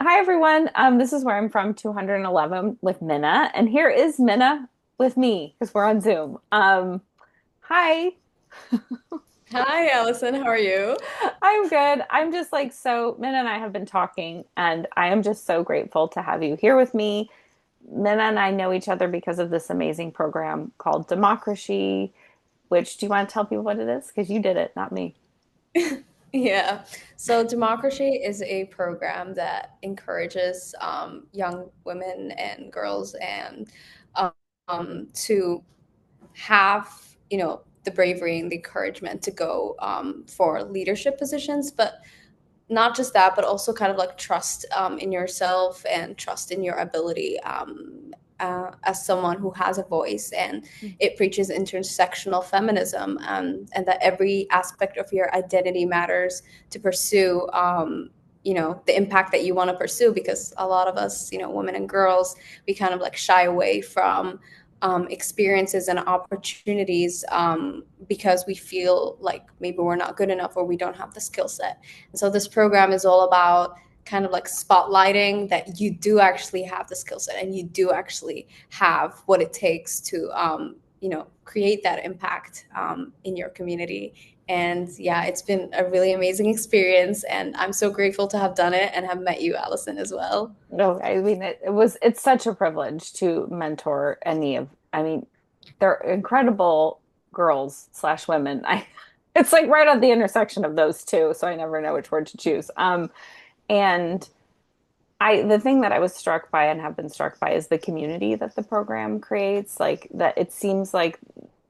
Hi, everyone. This is where I'm from, 211 with Mina. And here is Mina with me because we're on Zoom. Hi, Hi, Allison. How are you? I'm good. I'm just like, so Mina and I have been talking, and I am just so grateful to have you here with me. Mina and I know each other because of this amazing program called Democracy, which do you want to tell people what it is? Because you did it, not me. Yeah. So, Democracy is a program that encourages young women and girls and to have, the bravery and the encouragement to go for leadership positions, but not just that, but also kind of like trust in yourself and trust in your ability as someone who has a voice. And it preaches intersectional feminism, and that every aspect of your identity matters to pursue. The impact that you want to pursue, because a lot of us, women and girls, we kind of like shy away from experiences and opportunities because we feel like maybe we're not good enough or we don't have the skill set. And so this program is all about kind of like spotlighting that you do actually have the skill set and you do actually have what it takes to, create that impact in your community. And yeah, it's been a really amazing experience. And I'm so grateful to have done it and have met you, Allison, as well. No, I mean it's such a privilege to mentor any of I mean, they're incredible girls slash women. I it's like right on the intersection of those two, so I never know which word to choose. And the thing that I was struck by and have been struck by is the community that the program creates. Like that it seems like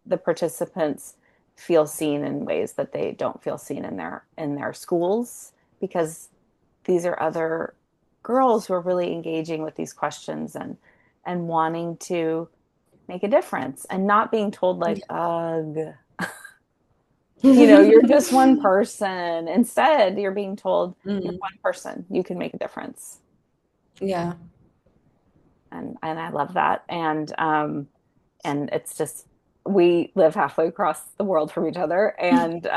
the participants feel seen in ways that they don't feel seen in their schools because these are other girls who are really engaging with these questions and wanting to make a difference and not being told like, ugh, you're just one person. Instead, you're being told you're Mm, one person. You can make a difference. yeah. And I love that. And it's just we live halfway across the world from each other and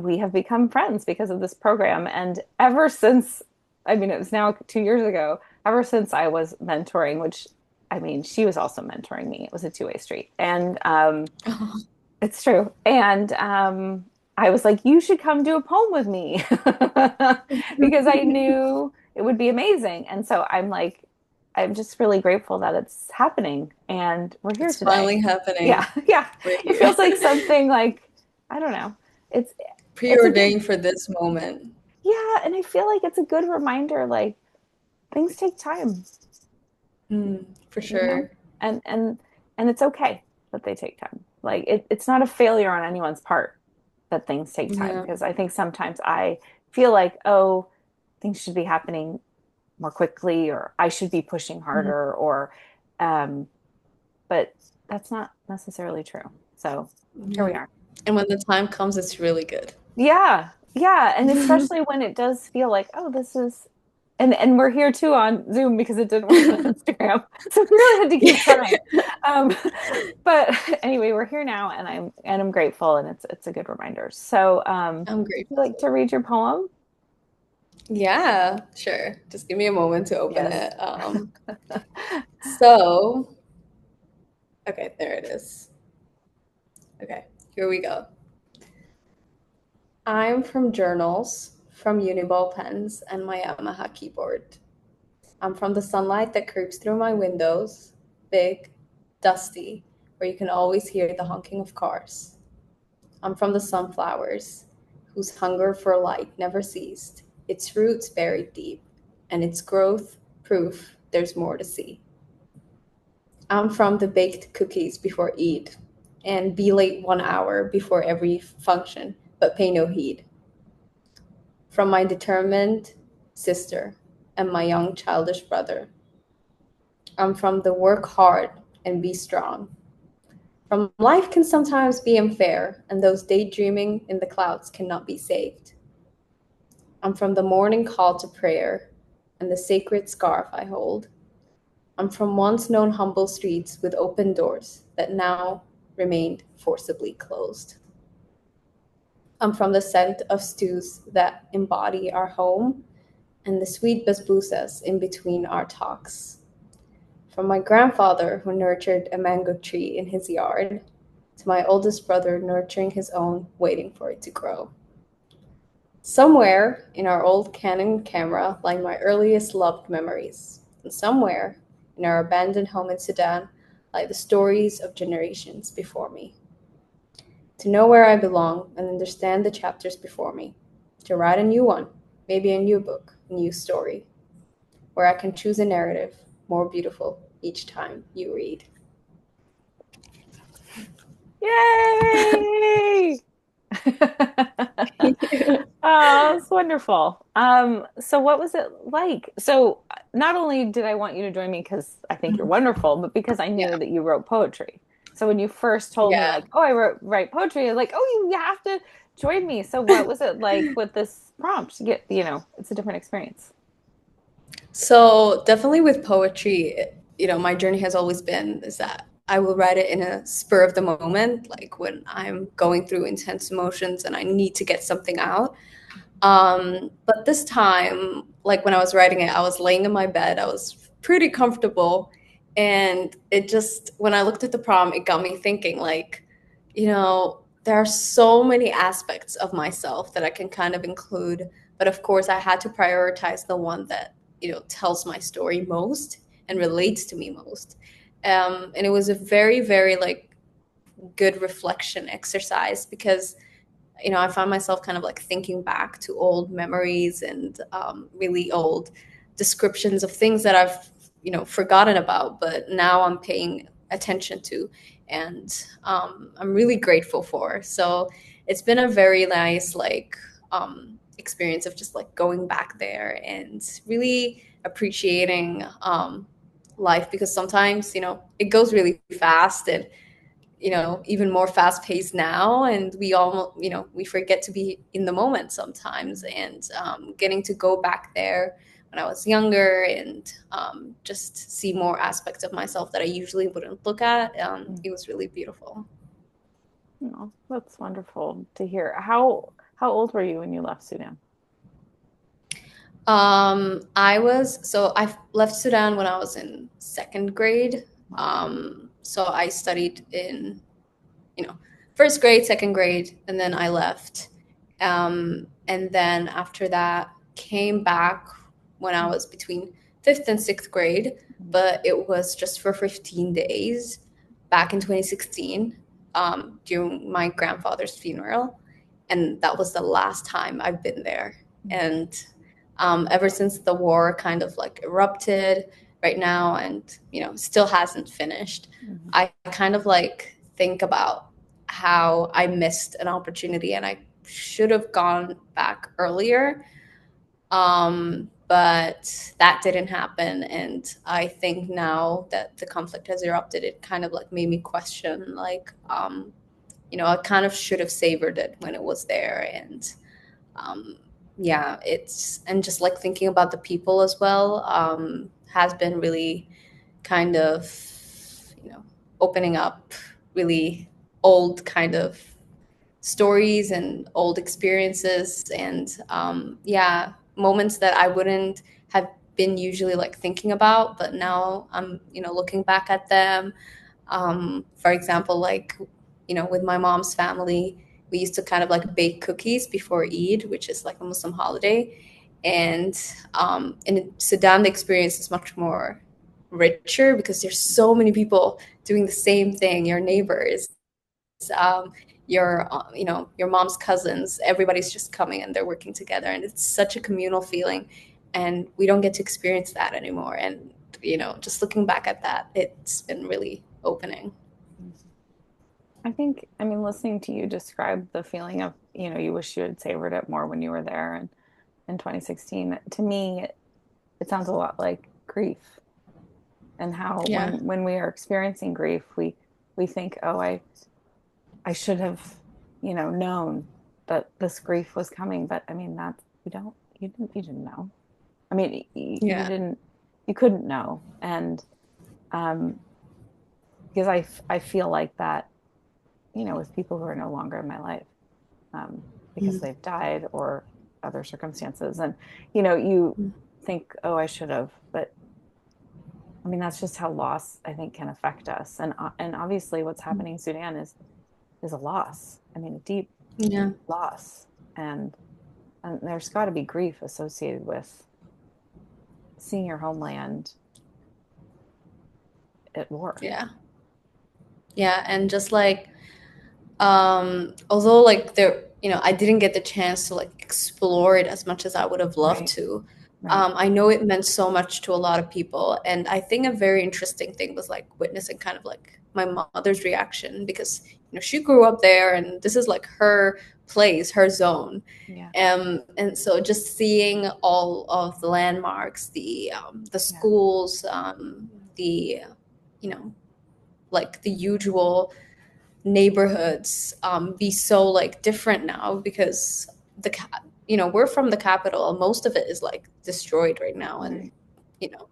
we have become friends because of this program. And ever since, I mean, it was now 2 years ago, ever since I was mentoring, which I mean, she was also mentoring me. It was a two-way street. And it's true. And I was like, you should come do a poem with me because I knew it would be amazing. And so I'm like, I'm just really grateful that it's happening and we're here It's today. finally Yeah, happening. yeah. We're It feels like here. something like, I don't know. It's it's a good, Preordained for this moment. yeah, and I feel like it's a good reminder like things take time, Mm, for you know? sure. And and and it's okay that they take time. Like it's not a failure on anyone's part that things take time Yeah. because I think sometimes I feel like, oh, things should be happening more quickly or I should be pushing Mhm. harder or um but that's not necessarily true. So here we Yeah. are. And when the time comes, it's really good. Yeah. Yeah. And especially when it does feel like, oh, this is and we're here too on Zoom because it didn't work on Instagram. So we really had to keep trying. Um, but anyway, we're here now and I'm grateful and it's a good reminder. So I'm would you grateful like too. to read your poem? Yeah, sure. Just give me a moment to open Yes. it. So, okay, there it is. Okay, here we go. I'm from journals, from Uni-ball pens, and my Yamaha keyboard. I'm from the sunlight that creeps through my windows, big, dusty, where you can always hear the honking of cars. I'm from the sunflowers, whose hunger for light never ceased, its roots buried deep, and its growth proof there's more to see. I'm from the baked cookies before Eid, and be late 1 hour before every function, but pay no heed. From my determined sister and my young childish brother. I'm from the work hard and be strong. From life can sometimes be unfair, and those daydreaming in the clouds cannot be saved. I'm from the morning call to prayer and the sacred scarf I hold. I'm from once known humble streets with open doors that now remained forcibly closed. I'm from the scent of stews that embody our home and the sweet basbosas in between our talks. From my grandfather, who nurtured a mango tree in his yard, to my oldest brother nurturing his own, waiting for it to grow. Somewhere in our old Canon camera lie my earliest loved memories, and somewhere in our abandoned home in Sudan lie the stories of generations before me. To know where I belong and understand the chapters before me. To write a new one, maybe a new book, a new story, where I can choose a narrative more beautiful each time you read. Yay! Oh, it's wonderful. So what was it like? So not only did I want you to join me because I think you're wonderful, but because I Yeah. knew that you wrote poetry. So when you first told me Yeah. like, oh, write poetry, I was like, oh, you have to join me. So what was it like with this prompt? To get, it's a different experience. So definitely with poetry, my journey has always been is that I will write it in a spur of the moment, like when I'm going through intense emotions and I need to get something out. But this time, like when I was writing it, I was laying in my bed. I was pretty comfortable. And it just, when I looked at the prompt, it got me thinking, like, there are so many aspects of myself that I can kind of include. But of course, I had to prioritize the one that, tells my story most and relates to me most. And it was a very, very like good reflection exercise because I found myself kind of like thinking back to old memories and really old descriptions of things that I've, forgotten about, but now I'm paying attention to and I'm really grateful for. So it's been a very nice, like, experience of just like going back there and really appreciating life because sometimes, it goes really fast and even more fast paced now and we all we forget to be in the moment sometimes and getting to go back there when I was younger and just see more aspects of myself that I usually wouldn't look at. It was really beautiful. Oh, that's wonderful to hear. How old were you when you left Sudan? I left Sudan when I was in second grade. Wow. So I studied in you know, first grade, second grade, and then I left. And then after that, came back when I was between fifth and sixth grade, but it was just for 15 days back in 2016 during my grandfather's funeral. And that was the last time I've been there. And ever since the war kind of like erupted right now and, still hasn't finished, Mhm. I kind of like think about how I missed an opportunity and I should have gone back earlier. But that didn't happen. And I think now that the conflict has erupted, it kind of like made me question, like, I kind of should have savored it when it was there. And um, yeah, and just like thinking about the people as well has been really kind of, opening up really old kind of stories and old experiences and yeah, moments that I wouldn't have been usually like thinking about, but now I'm looking back at them. For example, like with my mom's family, we used to kind of like bake cookies before Eid, which is like a Muslim holiday, and in Sudan the experience is much more richer because there's so many people doing the same thing, your neighbors, um, your mom's cousins, everybody's just coming and they're working together and it's such a communal feeling and we don't get to experience that anymore. And just looking back at that, it's been really opening. I think, I mean, listening to you describe the feeling of, you wish you had savored it more when you were there and in 2016, to me, it sounds a lot like grief and how Yeah. when we are experiencing grief, we think, oh, I should have, known that this grief was coming. But I mean, that you didn't know. I mean, you Yeah. didn't, you couldn't know. And um, because I feel like that, with people who are no longer in my life. Um, because they've died or other circumstances. And, you know, you think, oh, I should have, but I mean, that's just how loss, I think, can affect us. And obviously what's happening in Sudan is a loss. I mean, a deep Yeah. loss. And there's got to be grief associated with seeing your homeland at war. Yeah. Yeah. And just like, although like there, I didn't get the chance to like explore it as much as I would have loved Right. to. Right. I know it meant so much to a lot of people, and I think a very interesting thing was like witnessing kind of like my mother's reaction, because she grew up there and this is like her place, her zone. Yeah. And so just seeing all of the landmarks, the Yeah. schools, the you know like the usual neighborhoods be so like different now, because we're from the capital and most of it is like destroyed right now. And Right. you know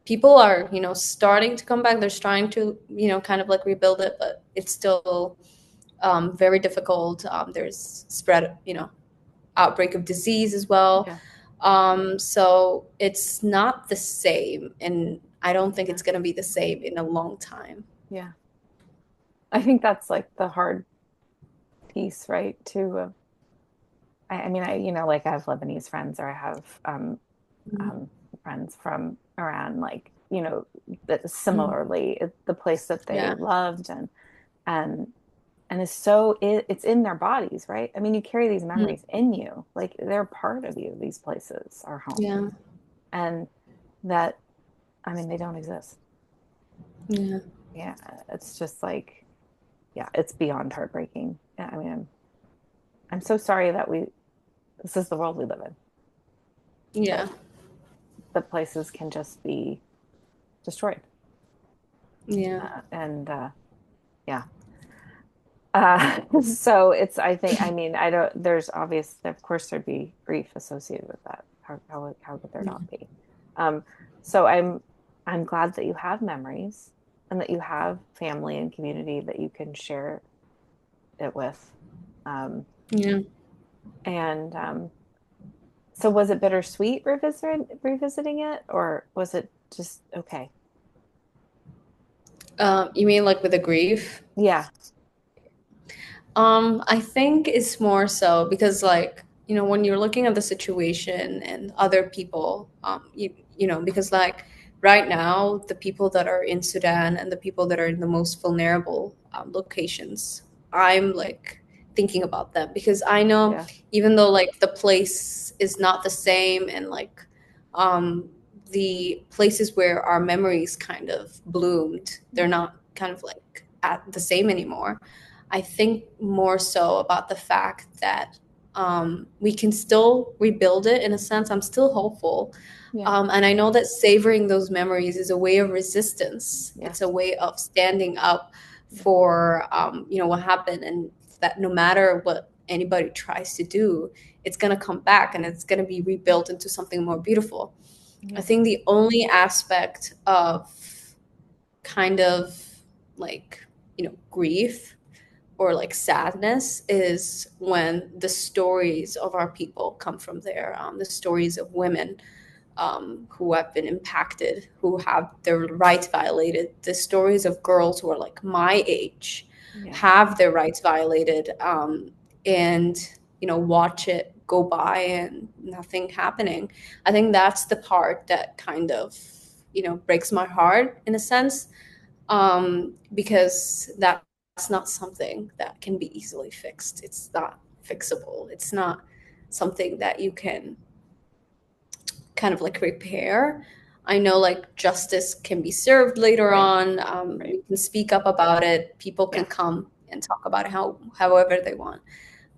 people are starting to come back. They're trying to kind of like rebuild it, but it's still very difficult. There's spread, outbreak of disease as well. Yeah. So it's not the same, and I don't think Yeah. it's going to be the same in a long time. Yeah. I think that's like the hard piece, right? To I mean, like I have Lebanese friends, or I have um, friends from Iran, like, that Mhm. similarly, the place that they Yeah. loved and it's so it's in their bodies, right? I mean, you carry these Mhm. memories in you, like they're part of you. These places are home, Yeah. and that, I mean, they don't exist. Yeah. Yeah, it's just like, yeah, it's beyond heartbreaking. Yeah, I mean, I'm so sorry that this is the world we live in, Yeah. that the places can just be destroyed. Yeah. And yeah. So it's, I think, I mean, I don't, there's obvious, of course, there'd be grief associated with that. How could there not be? Um, so I'm glad that you have memories and that you have family and community that you can share it with. Um, Yeah. and so was it bittersweet revisiting it, or was it just okay? You mean like with the grief? Yeah. I think it's more so because like, when you're looking at the situation and other people, because like right now, the people that are in Sudan and the people that are in the most vulnerable locations, I'm like thinking about them, because I know Yeah. even though like the place is not the same, and like um, the places where our memories kind of bloomed, they're Yeah. not kind of like at the same anymore. I think more so about the fact that we can still rebuild it in a sense. I'm still hopeful. Yeah. And I know that savoring those memories is a way of resistance. It's a Yes. way of standing up Yeah. for, what happened, and that no matter what anybody tries to do, it's going to come back and it's going to be rebuilt into something more beautiful. I Yeah. think the only aspect of kind of like, grief or like sadness is when the stories of our people come from there. The stories of women who have been impacted, who have their rights violated, the stories of girls who are like my age Yeah. have their rights violated, and watch it go by and nothing happening. I think that's the part that kind of breaks my heart in a sense, because that's not something that can be easily fixed. It's not fixable. It's not something that you can kind of like repair. I know like justice can be served later Right. on. Right. We can speak up about it. People can Yeah. come and talk about it however they want,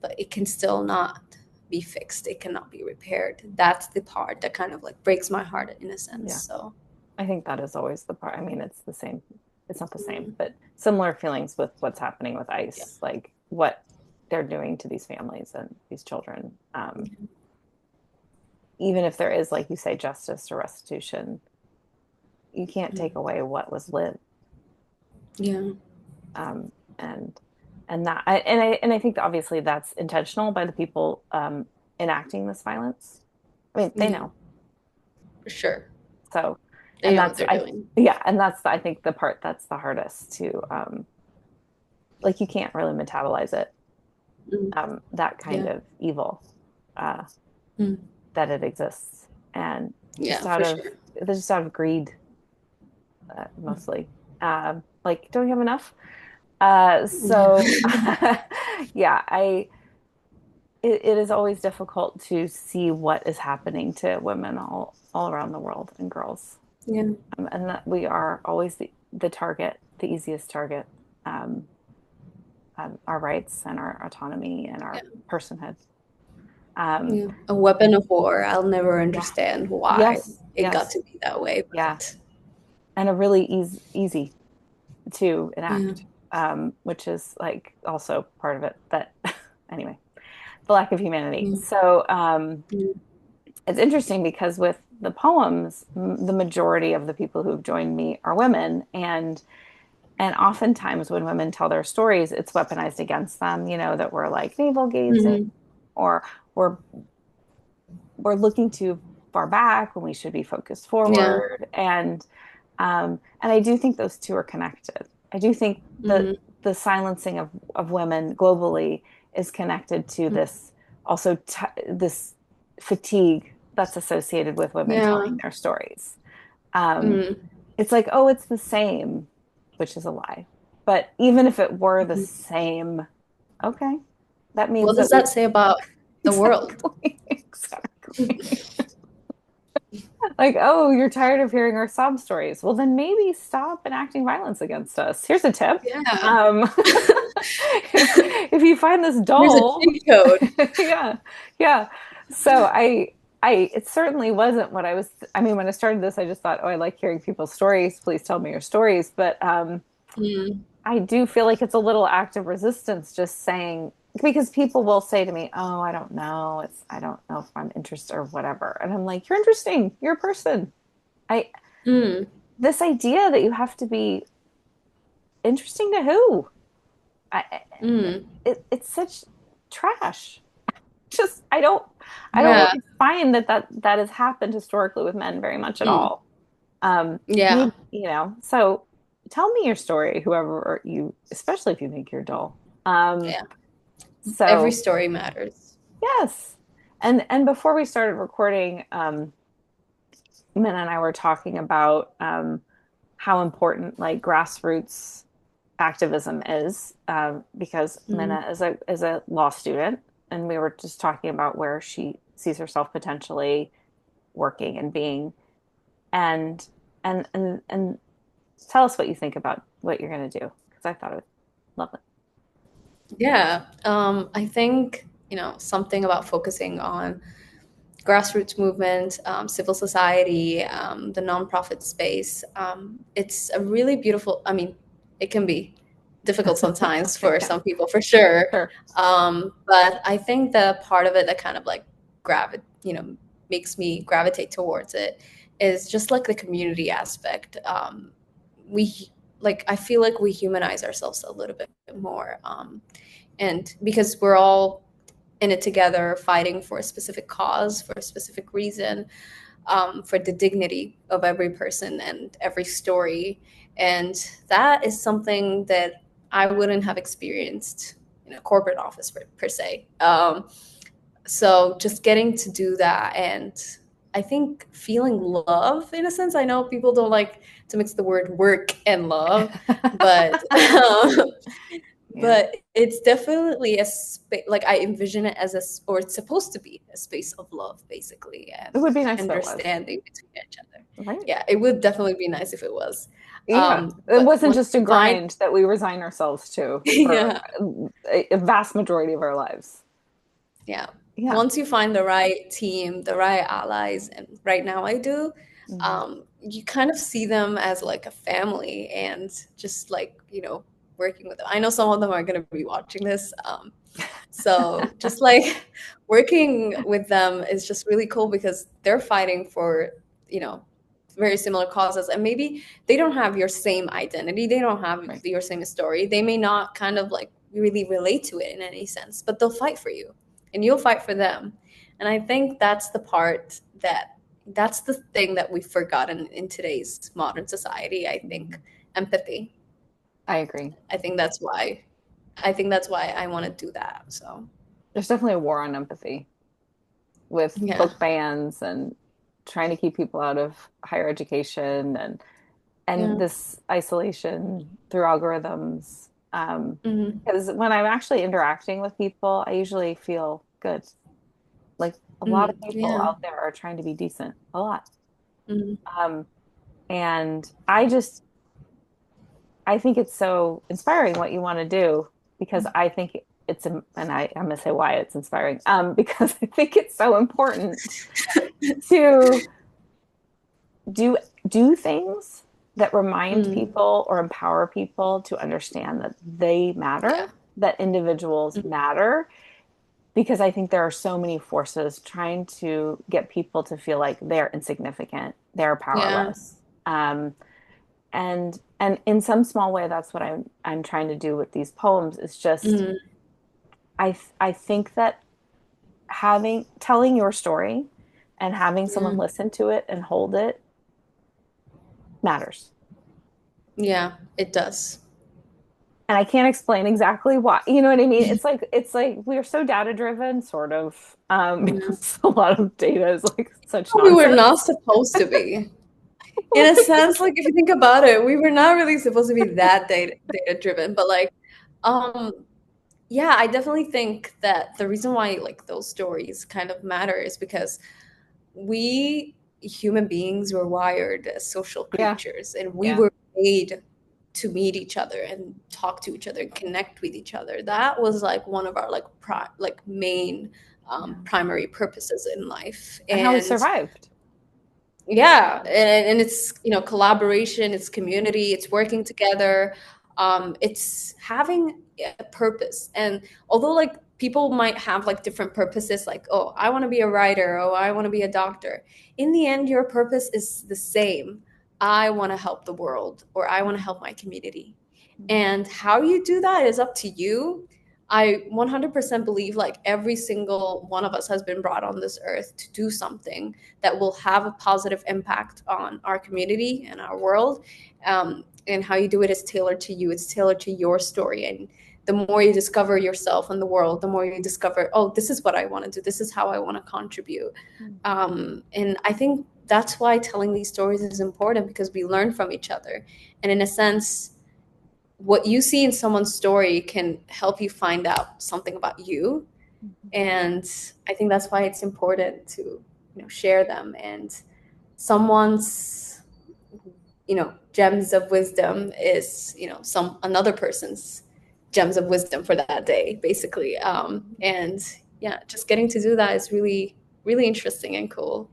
but it can still not be fixed. It cannot be repaired. That's the part that kind of like breaks my heart in a sense. Yeah. So I think that is always the part. I mean, it's the same. It's not the same, but similar feelings with what's happening with yeah, ICE, like what they're doing to these families and these children. Even if there is, like you say, justice or restitution, you can't take away what was lived. yeah, Um, and And I think that obviously that's intentional by the people enacting this violence. I mean, they Yeah, know. for sure. So, They and know what that's they're I doing. yeah, and that's I think the part that's the hardest to like you can't really metabolize it, Mm. that kind Yeah. of evil uh, Mm. that it exists, and Yeah, for sure. just out of greed, mostly. Like, don't you have enough? So Yeah. yeah, it is always difficult to see what is happening to women all around the world and girls, Yeah. and that we are always the target, the easiest target. Um, our rights and our autonomy and Yeah. our personhood. Um, Yeah. A weapon of war. I'll never yeah. understand why Yes. it got Yes. to be that way, Yeah. but And a really easy to yeah. enact, which is like also part of it. But anyway, the lack of humanity. Yeah. So Yeah. it's interesting because with the poems, the majority of the people who have joined me are women, and oftentimes when women tell their stories, it's weaponized against them. You know that we're like navel gazing, Mhm. or we're we're looking too far back when we should be focused Yeah. forward. And I do think those two are connected. I do think that Mhm. the silencing of women globally is connected to this also this fatigue that's associated with women Yeah. telling their stories. Um, Mm. it's like, oh, it's the same, which is a lie. But even if it were the Mhm. same, okay, that means What that does we that say about the world? exactly, exactly. Like, oh, you're tired of hearing our sob stories. Well, then maybe stop enacting violence against us. Here's a tip. Yeah. Um, if you find this Here's a dull, cheat code. yeah, yeah. So it certainly wasn't what I was. I mean, when I started this, I just thought, oh, I like hearing people's stories. Please tell me your stories. But Mm. I do feel like it's a little act of resistance just saying, because people will say to me, "Oh, I don't know. I don't know if I'm interested or whatever." And I'm like, "You're interesting. You're a person." I Mm. This idea that you have to be interesting to who? I Mm. it's such trash. Just I don't Yeah. really find that has happened historically with men very much at Mm. all. Yeah. Maybe, so tell me your story, whoever you, especially if you think you're dull. Um, Yeah. Every so story matters. yes. And before we started recording, Min and I were talking about how important like grassroots activism is, because Mm. Minna is a law student, and we were just talking about where she sees herself potentially working and being, and and tell us what you think about what you're going to do, because I thought it was lovely. Yeah. I think, something about focusing on grassroots movement, civil society, the nonprofit space. It's a really beautiful, I mean, it can be difficult sometimes for Yeah, some people, for sure. sure. But I think the part of it that kind of like makes me gravitate towards it is just like the community aspect. We I feel like we humanize ourselves a little bit more. And because we're all in it together, fighting for a specific cause, for a specific reason, for the dignity of every person and every story. And that is something that I wouldn't have experienced in a corporate office per se. So just getting to do that, and I think feeling love in a sense. I know people don't like to mix the word work and love, but Yeah, but it's definitely a space, like I envision it as or it's supposed to be a space of love, basically, it and would be nice if it was, understanding between each other. right? Yeah, it would definitely be nice if it was. Yeah, it But wasn't once just a you find, grind that we resign ourselves to for yeah, a vast majority of our lives. yeah, Yeah. once you find the right team, the right allies, and right now I do, Mhm. you kind of see them as like a family, and just like, working with them. I know some of them are going to be watching this. So just like working with them is just really cool because they're fighting for, you know, very similar causes. And maybe they don't have your same identity. They don't have Right. your same story. They may not kind of like really relate to it in any sense, but they'll fight for you and you'll fight for them. And I think that's the part that's the thing that we've forgotten in today's modern society. I think empathy. I agree. I think that's why I think that's why I want to do that. So, There's definitely a war on empathy with yeah. book bans and trying to keep people out of higher education and Yeah. this isolation through algorithms. Hmm. Because when I'm actually interacting with people, I usually feel good. Like a lot of Hmm. people Yeah. out there are trying to be decent, a lot. Hmm. Um, and I think it's so inspiring what you want to do because I think and I'm going to say why it's inspiring. Because I think it's so important to do do things that remind Mm. people or empower people to understand that they matter, Yeah. that individuals Mm. matter, because I think there are so many forces trying to get people to feel like they're insignificant, they're Yeah. powerless. And in some small way, that's what I'm trying to do with these poems is just Mm. I think that having telling your story and having someone Mm. listen to it and hold it matters. Yeah, it does. And I can't explain exactly why. You know what I mean? It's like we're so data driven, sort of, Yeah. because a lot of data is like such We were not nonsense. supposed to be. In a sense, like if you think about it, we were not really supposed to be that data driven. But like, um, yeah, I definitely think that the reason why like those stories kind of matter is because we human beings were wired as social Yeah, creatures, and we yeah, were made to meet each other and talk to each other and connect with each other. That was like one of our like main yeah. primary purposes in life. And how we And survived. yeah, and it's collaboration, it's community, it's working together, it's having a purpose. And although like people might have like different purposes, like, oh, I want to be a writer, oh, I want to be a doctor, in the end your purpose is the same. I want to help the world, or I want to help my community. And how you do that is up to you. I 100% believe like every single one of us has been brought on this earth to do something that will have a positive impact on our community and our world. And how you do it is tailored to you. It's tailored to your story. And the more you discover yourself and the world, the more you discover, oh, this is what I want to do. This is how I want to contribute. And I think that's why telling these stories is important, because we learn from each other. And in a sense, what you see in someone's story can help you find out something about you. And I think that's why it's important to share them. And someone's gems of wisdom is some another person's gems of wisdom for that day, basically. And yeah, just getting to do that is really really interesting and cool.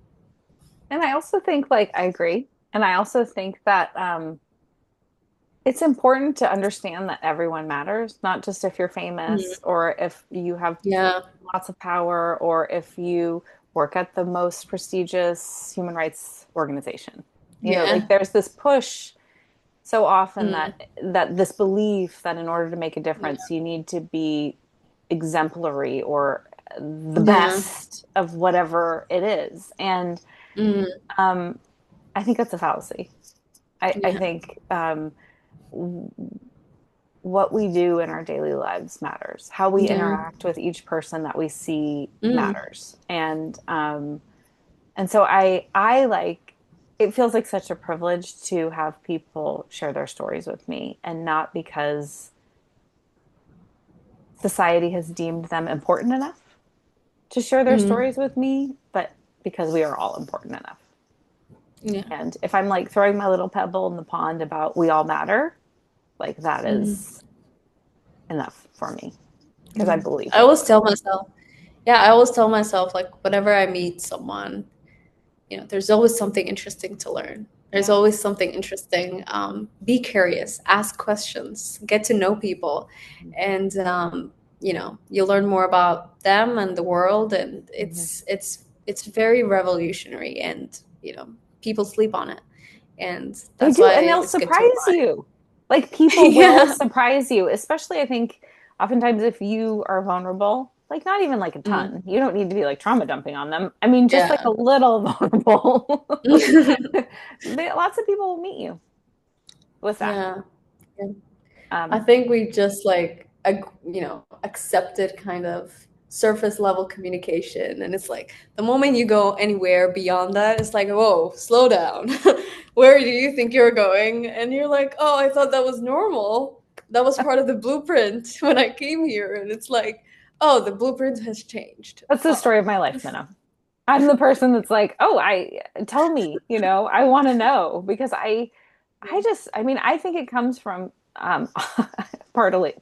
And I also think, like, I agree. And I also think that it's important to understand that everyone matters, not just if you're famous Mhm. or if you have Yeah. lots of power or if you work at the most prestigious human rights organization. You know, like Yeah. there's this push so often Mm. that this belief that in order to make a difference, Yeah. you need to be exemplary or the Yeah. best of whatever it is. And Mm. um, I think that's a fallacy. I Yeah. think what we do in our daily lives matters. How we Yeah. interact with each person that we see Mm. matters. And so I like it feels like such a privilege to have people share their stories with me, and not because society has deemed them important enough to share their Mm. stories with me, but because we are all important enough. Yeah. And if I'm like throwing my little pebble in the pond about we all matter, like that Mm. is enough for me because I Yeah. believe I it. always tell myself, yeah, I always tell myself, like, whenever I meet someone, there's always something interesting to learn. There's Yeah. always something interesting. Be curious, ask questions, get to know people, and you'll learn more about them and the world. And Mhm. it's very revolutionary, and people sleep on it, and They that's do, why and they'll it's good to surprise remind. you. Like people will Yeah. surprise you, especially I think oftentimes if you are vulnerable, like not even like a Mm, ton, you don't need to be like trauma dumping on them. I mean, just like a yeah. little vulnerable. Lots of people will meet you with that. Yeah. Yeah. I Um, think we just like accepted kind of surface level communication, and it's like the moment you go anywhere beyond that, it's like, whoa, slow down. Where do you think you're going? And you're like, oh, I thought that was normal. That was part of the blueprint when I came here, and it's like, oh, the blueprint has changed. that's the story Oh, of my life, Minna. I'm the person that's like, oh, I tell me, I want to know because I mean, I think it comes from partly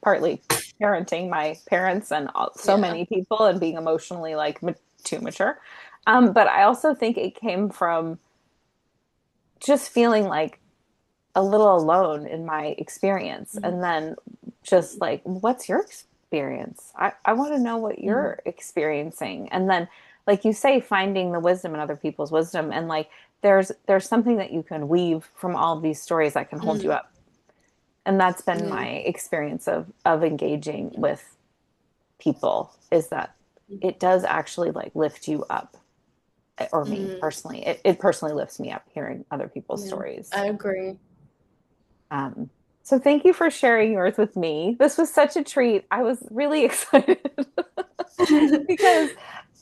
parenting my parents and so yeah. many people and being emotionally like too mature. But I also think it came from just feeling like a little alone in my experience. And then just like, what's your experience? I want to know what Mhm. you're experiencing. And then, like you say, finding the wisdom in other people's wisdom. And like, there's something that you can weave from all of these stories that can hold you Mm, up. And that's been yeah. my experience of engaging with people is that it does actually like lift you up or me Mm, personally. It personally lifts me up hearing other people's yeah. stories. I agree. Um, so thank you for sharing yours with me. This was such a treat. I was really excited because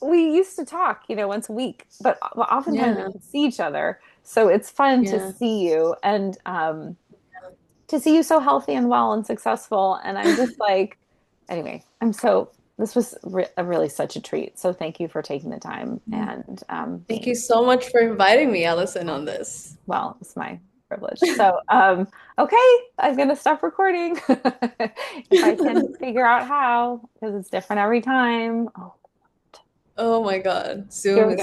we used to talk, once a week, but oftentimes we Yeah. don't see each other. So it's fun to Yeah. see you and to see you so healthy and well and successful. And I'm just like, anyway, this was really such a treat. So thank you for taking the time and Thank being you so much for inviting me, Allison, on this. well, it's my privilege. So, okay, I'm gonna stop recording if I can figure out how, because it's different every time. Oh, Oh my God. here Zoom we is